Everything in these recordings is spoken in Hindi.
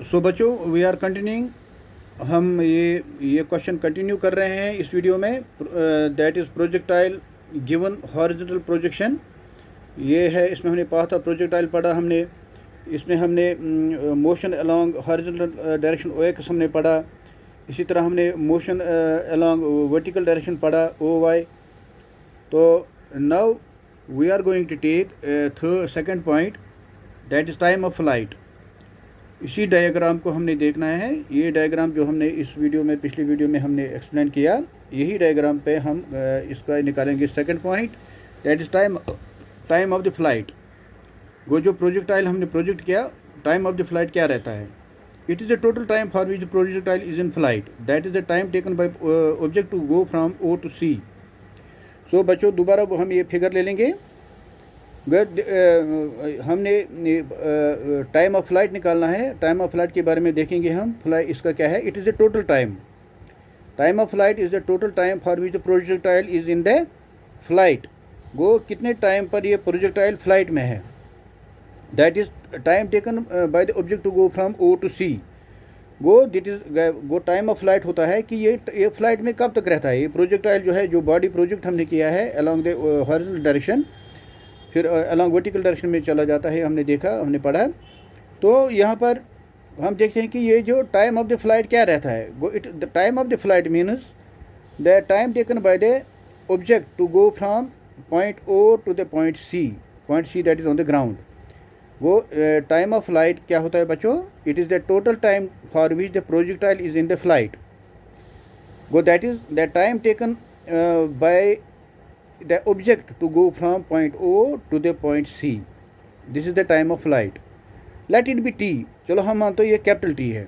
सो बच्चों, वी आर कंटिन्यूइंग। हम ये क्वेश्चन कंटिन्यू कर रहे हैं इस वीडियो में। That is projectile given horizontal projection. ये है, इसमें हमने पाथ ऑफ प्रोजेक्टाइल पढ़ा हमने। इसमें हमने motion along horizontal direction O x हमने पढ़ा। इसी तरह हमने मोशन अलोंग वर्टिकल डायरेक्शन पढ़ा ओ वाई। तो now we are going to take second point, that is time of flight. इसी डायग्राम को हमने देखना है। ये डायग्राम जो हमने इस वीडियो में, पिछली वीडियो में हमने एक्सप्लेन किया, यही डायग्राम पे हम इसका निकालेंगे second point, that is time of the flight. वो जो प्रोजेक्टाइल हमने प्रोजेक्ट किया, टाइम ऑफ द फ्लाइट क्या रहता है? It is the total time for which the projectile is in flight, that is the time taken by object to go from O to C. So बच्चों, दोबारा वो हम ये फिगर ले लेंगे। हमने टाइम ऑफ फ्लाइट निकालना है। टाइम ऑफ फ्लाइट के बारे में देखेंगे हम। फ्लाइट इसका क्या है? It is the total time. Time of flight is the total time for which the projectile is in the flight. वो कितने टाइम पर ये प्रोजेक्टाइल फ्लाइट में है। That is time taken by the object to go from O to C. वो टाइम ऑफ फ्लाइट होता है कि ये फ्लाइट में कब तक रहता है। ये प्रोजेक्टाइल जो है, जो बॉडी प्रोजेक्ट हमने किया है अलॉन्ग द हॉरिजॉन्टल डायरेक्शन, फिर अलॉन्ग वर्टिकल डायरेक्शन में चला जाता है, हमने देखा, हमने पढ़ा। तो यहाँ पर हम देखते हैं कि ये जो टाइम ऑफ द फ्लाइट क्या रहता है। The time of the flight means the time taken by the object to go from point O to the point C that is on the ground. वो टाइम ऑफ फ्लाइट क्या होता है बच्चों? It is the total time for which the projectile is in the flight. वो that is the time taken by the object to go from point O to the point C. This is the time of flight. Let it be t. चलो हम मानते हैं ये कैपिटल T है।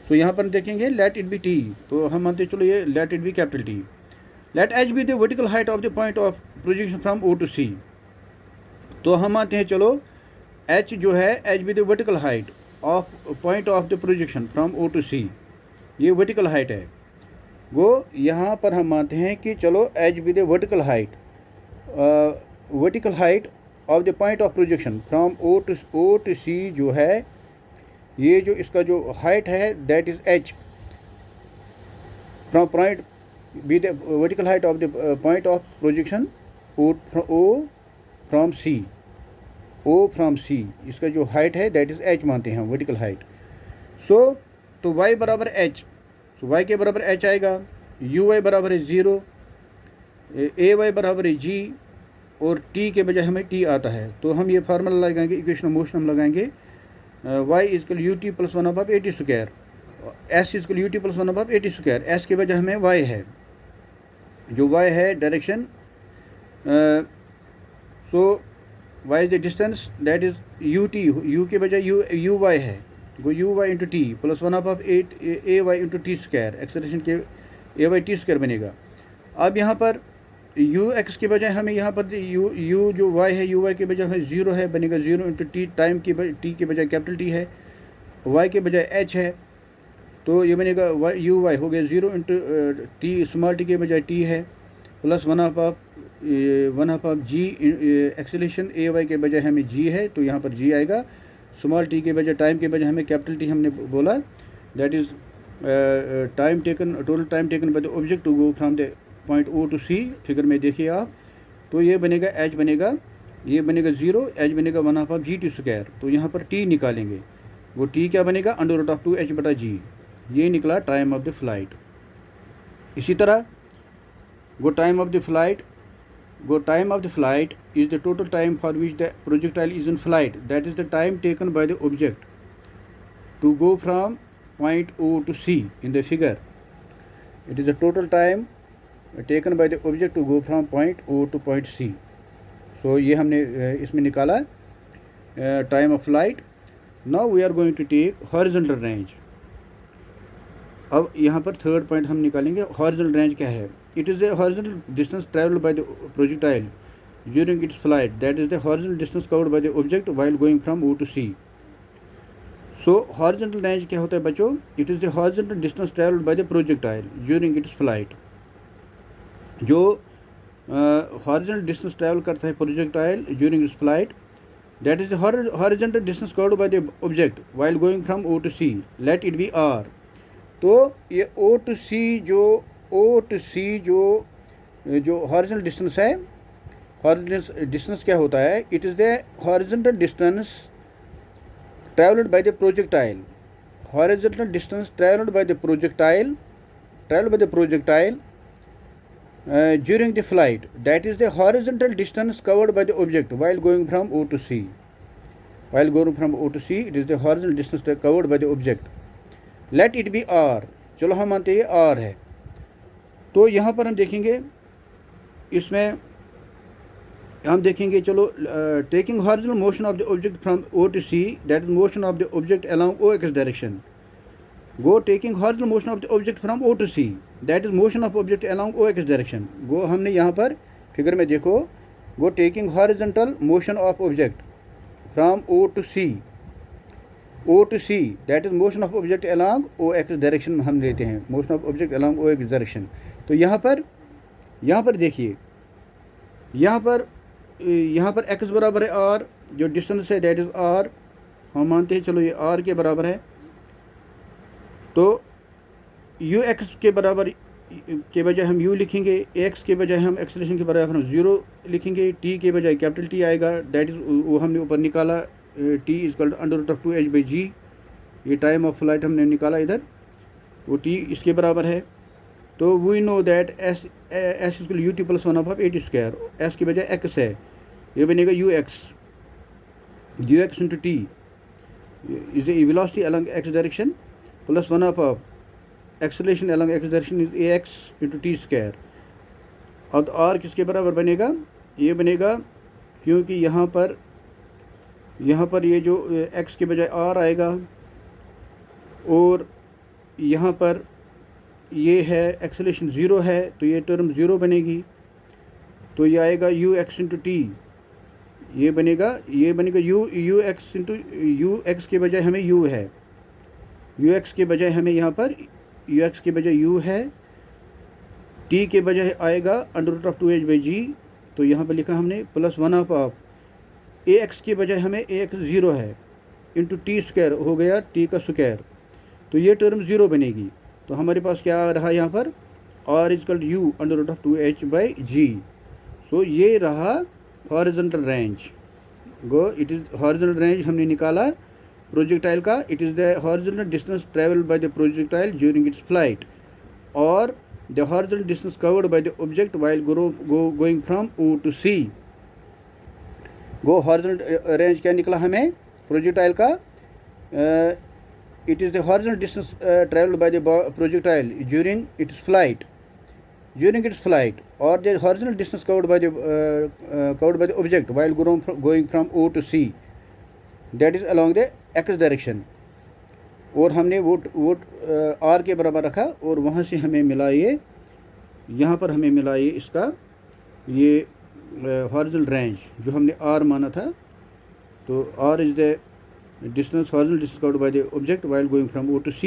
तो यहाँ पर देखेंगे let it be t। तो हम मानते हैं चलो ये let it be capital T. Let h be the vertical height of the point of projection from O to C. तो हम मानते हैं चलो h जो है, h be the vertical height of point of the projection from O to C. ये vertical height है। वो यहाँ पर हम मानते हैं कि चलो H be the vertical height of the point of projection from O to C जो है, ये जो इसका जो हाइट है that is H from point B the vertical height of the point of projection O from C. इसका जो हाइट है दैट इज़ एच मानते हैं हम, वर्टिकल हाइट। सो तो y बराबर एच। तो y के बराबर h आएगा, यू वाई बराबर है 0, ए वाई बराबर है g, और t के बजाय हमें t आता है। तो हम ये फार्मूला लगाएंगे, इक्वेशन ऑफ मोशन हम लगाएंगे, y equal u t plus 1/80², s equal u t plus 1/80²। s के बजाय हमें y है, जो y है direction. So y is the distance, that is u t, u के बजाय यू वाई है, वो u y into t plus 1/8 a y into t square, acceleration के ए वाई टी स्क्वायर बनेगा। अब यहाँ पर यू एक्स के बजाय हमें यहाँ पर यू जो वाई है, यू वाई के बजाय हमें 0 है, बनेगा 0 इंटू टी, टाइम की टी के बजाय कैपिटल टी है, वाई के बजाय एच है, तो ये बनेगा यू वाई हो गया 0 इंटू टी, स्मॉल टी के बजाय टी है, प्लस 1/2 जी, एक्सेलरेशन ए वाई के बजाय हमें जी है, तो यहाँ पर जी आएगा। स्मॉल टी के बजाय, टाइम के बजाय हमें कैपिटल टी हमने बोला, that is time taken, total time taken by the object to go from the point O to C. Figure में देखिए आप, तो ये बनेगा एच बनेगा, ये बनेगा 0, एच बनेगा 1/g²। तो यहाँ पर टी निकालेंगे, वो टी क्या बनेगा? √2h/g। ये निकला टाइम ऑफ द फ्लाइट। इसी तरह वो time of the flight is the total time for which the projectile is in flight, that is the time taken by the object to go from point O to C in the figure. It is the total time taken by the object to go from point O to point C. So ये हमने इसमें निकाला time of flight. Now we are going to take horizontal range. अब यहाँ पर थर्ड पॉइंट हम निकालेंगे, हॉरिजॉन्टल रेंज क्या है? It is the horizontal distance travelled by the projectile during its flight, that is the horizontal distance covered by the object while going from O to C. So horizontal range क्या होता है बच्चों? It is the horizontal distance travelled by the projectile during its flight. जो हॉरिजॉन्टल डिस्टेंस ट्रैवल करता है projectile during its flight, that is the horizontal distance covered by the object while going from O to C, let it be R. तो ये O to C जो horizontal distance है, horizontal distance क्या होता है? It is the horizontal distance traveled by the projectile. Horizontal distance traveled by the projectile during the flight. That is the horizontal distance covered by the object while going from O to C. While going from O to C, it is the horizontal distance covered by the object. Let it be R. चलो हम मानते हैं R है. तो यहाँ पर हम देखेंगे, इसमें हम देखेंगे, चलो taking horizontal motion of the object from O to C, that is motion of the object along OX direction. Go taking horizontal motion of the object from O to C, that is motion of object along OX direction. Go हमने यहाँ पर फिगर में देखो, go taking horizontal motion of object from O to C, that is motion of object along OX direction हम लेते हैं, motion of object along OX direction. तो यहाँ पर देखिए, यहाँ पर x बराबर है r, जो डिस्टेंस है दैट इज़ r, हम मानते हैं चलो ये r के बराबर है. तो ux के बराबर के बजाय हम u लिखेंगे, x के बजाय हम एक्सेलरेशन के बराबर हम 0 लिखेंगे, t के बजाय कैपिटल T आएगा, दैट इज़ वो हमने ऊपर निकाला, t इक्वल √2h/g. ये टाइम ऑफ फ्लाइट हमने निकाला इधर, वो t इसके बराबर है. तो we know that s equal ut + 1/8², s के बजाय x है, ये बनेगा ux × t is the velocity along x direction plus 1/2 acceleration along x direction is ax × t². अब r किसके बराबर बनेगा? ये बनेगा, क्योंकि यहाँ पर ये जो x के बजाय r आएगा और यहाँ पर ये है एक्सेलरेशन 0 है, तो ये टर्म 0 बनेगी. तो ये आएगा ux × t, ये बनेगा ux के बजाय हमें u है, ux के बजाय हमें यहाँ पर ux के बजाय u है, t के बजाय आएगा √2h/g. तो यहाँ पर लिखा हमने प्लस 1/2 ax के बजाय हमें ax 0 है इंटू t² हो गया t का स्क्वायर. तो ये टर्म 0 बनेगी. तो हमारे पास क्या रहा यहाँ पर r = u √2h/g. सो ये रहा horizontal range. Go it is horizontal range हमने निकाला प्रोजेक्टाइल का. It is the horizontal distance travelled by the projectile during its flight और the horizontal distance covered by the object while going from O to C. Go horizontal range क्या निकला हमें प्रोजेक्टाइल का? It is the horizontal distance traveled by the projectile during its flight, or the horizontal distance covered by the object while going from O to C, that is along the x direction. और हमने वो r के बराबर रखा और वहाँ से हमें मिला ये, यहाँ पर हमें मिला ये इसका ये horizontal range जो हमने r माना था. तो r is the distance horizontal distance covered by the object while going from O to C,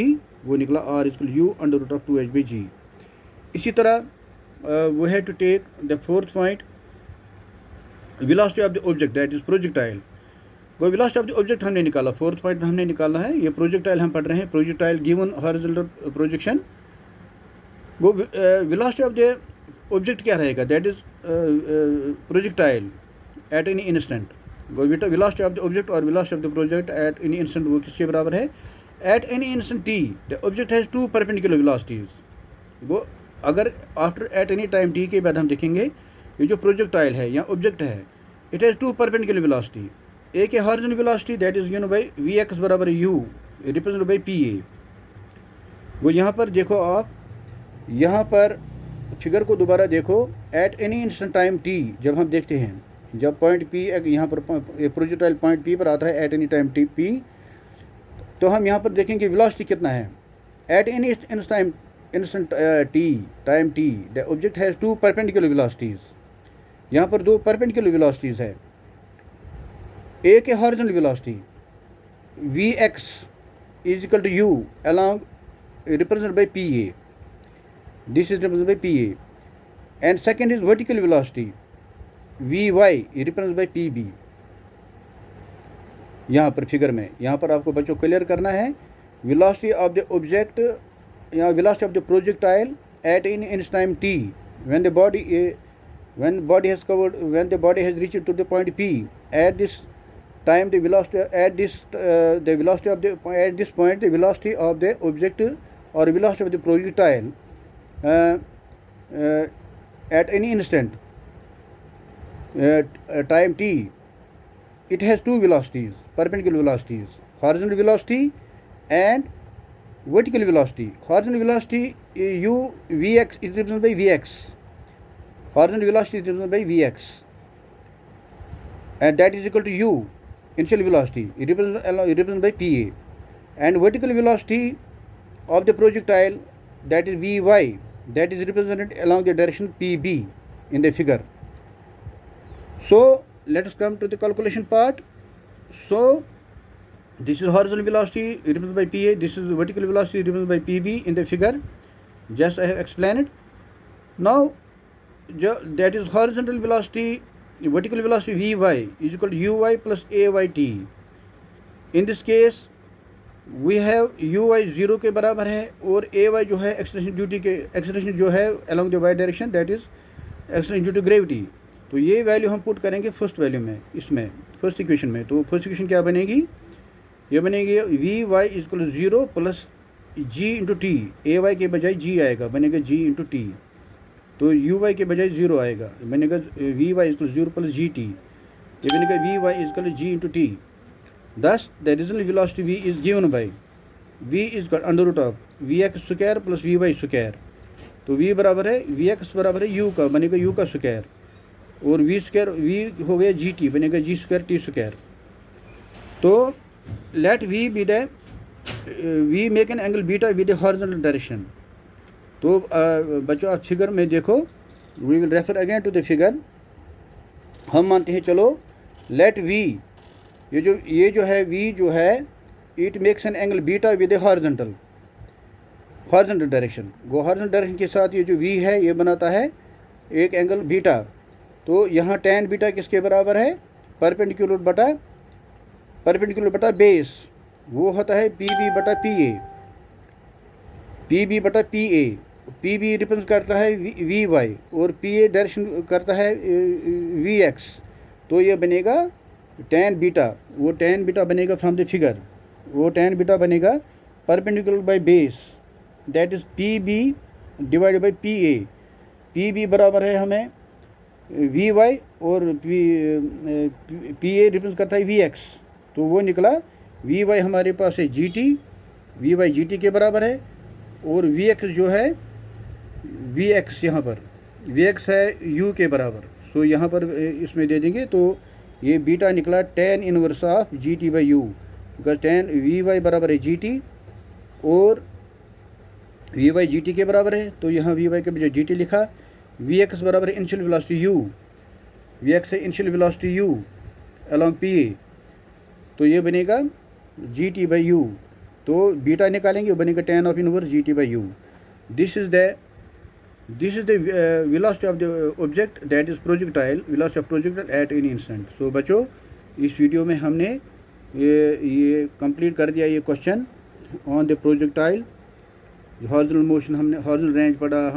वो निकला r = u √2h/g. इसी तरह we have to take the fourth point, velocity of the object, that is projectile. वो velocity of the object हमने निकाला, फोर्थ पॉइंट हमने निकाला है. ये प्रोजेक्टाइल हम पढ़ रहे हैं, प्रोजेक्टाइल गिवन हॉरिजॉन्टल प्रोजेक्शन. वो velocity of the object क्या रहेगा? That is projectile at any instant. वो velocity of the object और velocity of the project at any instant वो किसके बराबर है? At any instant t, the object has two perpendicular velocities. वो अगर after at any time t के बाद हम देखेंगे ये जो प्रोजेक्टाइल है या ऑब्जेक्ट है, it has two perpendicular velocity. एक है horizontal velocity that is given by vx बराबर u represented by pa. वो यहाँ पर देखो, आप यहाँ पर फिगर को दोबारा देखो. at any instant time t जब हम देखते हैं, जब पॉइंट P यहाँ पर प्रोजेक्टाइल पॉइंट P पर आता है एट एनी टाइम P, तो हम यहाँ पर देखेंगे वेलोसिटी कितना है. At any instant time T the object has two perpendicular velocities. यहाँ पर दो परपेंडिकुलर वेलोसिटीज़ है. एक है horizontal velocity Vx = u along represented by Pa. This is represented by Pa. And second is vertical velocity Vy represented by Pb. यहाँ पर फिगर में, यहाँ पर आपको बच्चों क्लियर करना है वेलोसिटी ऑफ द ऑब्जेक्ट या velocity of the projectile eight in inch time t when the body has reached to the point p. At this time the velocity at this point the velocity of the object or velocity of the projectile at any instant time t, it has two velocities, perpendicular velocities, horizontal velocity and vertical velocity. Horizontal velocity u vx is represented by vx. Horizontal velocity is represented by vx, and that is equal to u, initial velocity, represented by pa, and vertical velocity of the projectile, that is vy, that is represented along the direction pb in the figure. So let us come to the calculation part. So this is horizontal velocity represented by pa, this is vertical velocity represented by pb in the figure, just I have explained it. Now that is horizontal velocity, vertical velocity vy is equal to uy plus ayt. In this case we have uy 0 के बराबर है और ay जो है एक्सलेरेशन जो है along the y direction, that is acceleration due to gravity. तो ये वैल्यू हम पुट करेंगे फर्स्ट वैल्यू में, इसमें फर्स्ट इक्वेशन में. तो फर्स्ट इक्वेशन क्या बनेगी, ये बनेगी V Y is equal 0 plus G into T. A Y के बजाय जी आएगा, बनेगा जी इंटू टी. तो यू वाई के बजाय 0 आएगा, बनेगा V Y is equal 0 plus G T. ये बनेगा V Y is equal G into T. Thus the regional velocity V is given by V is under root of V X square plus V Y square. तो वी बराबर है वी एक्स बराबर है यू का, बनेगा यू का स्क्वायर, और वी स्क्वायर वी हो गया जी टी, बनेगा जी स्क्वायर टी स्क्वायर. तो let v be the v make an angle beta with the horizontal direction. तो बच्चों आप फिगर में देखो, we will refer again to the figure. हम मानते हैं चलो लेट वी, ये जो है वी जो है it makes an angle beta with the horizontal direction. वो हॉरिजॉन्टल डायरेक्शन के साथ ये जो वी है ये बनाता है एक एंगल बीटा. तो यहाँ tan बीटा किसके बराबर है, परपेंडिकुलर बटा बेस, वो होता है पी बी बटा P A. P B represent करता है वी वाई और पी ए डायरेक्शन करता है वी एक्स. तो ये बनेगा tan बीटा, वो tan बीटा बनेगा फ्रॉम द फिगर, वो tan बीटा बनेगा perpendicular by base, that is P B divided by P A. P B बराबर है हमें वी वाई और पी ए रिप्रेजेंट करता है वी एक्स. तो वो निकला वी वाई हमारे पास है जी t, v Y G T के बराबर है, और वी एक्स जो है वी एक्स यहाँ पर वी एक्स है यू के बराबर. सो यहाँ पर इसमें दे देंगे. तो ये बीटा निकला tan inverse of G T by U, because tan V Y बराबर है जी टी और वी वाई जी टी के बराबर है. तो यहाँ वी वाई के बजाय जी टी लिखा. वी एक्स बराबर है initial velocity U, V X है initial velocity U along P A. तो ये बनेगा जी टी बाई यू. तो बीटा निकालेंगे, बनेगा tan of inverse G T by U. This is the velocity of the object, that is projectile, velocity of projectile at any instant. So बच्चों इस वीडियो में हमने ये कंप्लीट कर दिया ये question on the projectile. Horizontal motion हमने, हॉरिजॉन्टल रेंज पढ़ा,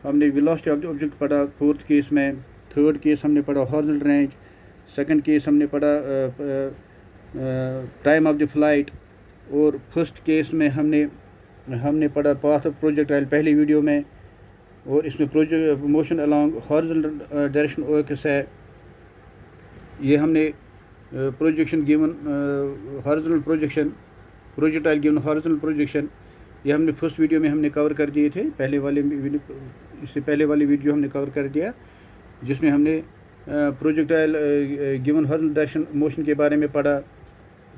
हमने वेलोसिटी ऑफ द ऑब्जेक्ट पढ़ा फोर्थ केस में. थर्ड केस हमने पढ़ा हॉरिजॉन्टल रेंज. सेकंड केस हमने पढ़ा टाइम ऑफ द फ्लाइट. और फर्स्ट केस में हमने पढ़ा पाथ ऑफ प्रोजेक्टाइल पहली वीडियो में. और इसमें project motion along horizontal direction O X है. ये हमने projection given horizontal projection, projectile given horizontal projection, ये हमने फर्स्ट वीडियो में हमने कवर कर दिए थे. इससे पहले वाली वीडियो हमने कवर कर दिया, जिसमें हमने projectile given horizontal direction motion के बारे में पढ़ा,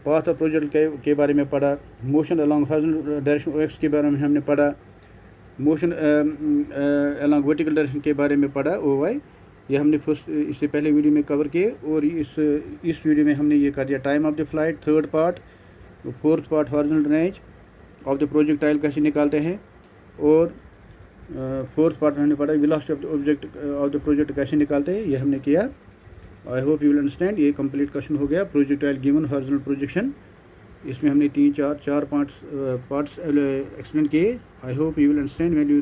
पाथ ऑफ प्रोजेक्ट के बारे में पढ़ा, motion along horizontal direction O x के बारे में हमने पढ़ा, मोशन अलॉन्ग वर्टिकल डायरेक्शन के बारे में पढ़ा ओ वाई. ये हमने फर्स्ट इससे पहले वीडियो में कवर किए. और इस वीडियो में हमने ये कर दिया time of the flight third part, fourth part horizontal range of the projectile कैसे निकालते हैं, और फोर्थ पार्ट हमने पढ़ा velocity of the object of the project कैसे निकालते हैं, ये हमने किया. I hope you will understand. ये कंप्लीट क्वेश्चन हो गया। प्रोजेक्टाइल गिवन हॉरिजॉन्टल प्रोजेक्शन, इसमें हमने 3 4 पार्ट्स एक्सप्लेन किए। I hope you will understand. When you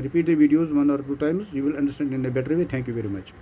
repeat the videos 1 or 2 times, you will understand in a better way. Thank you very much.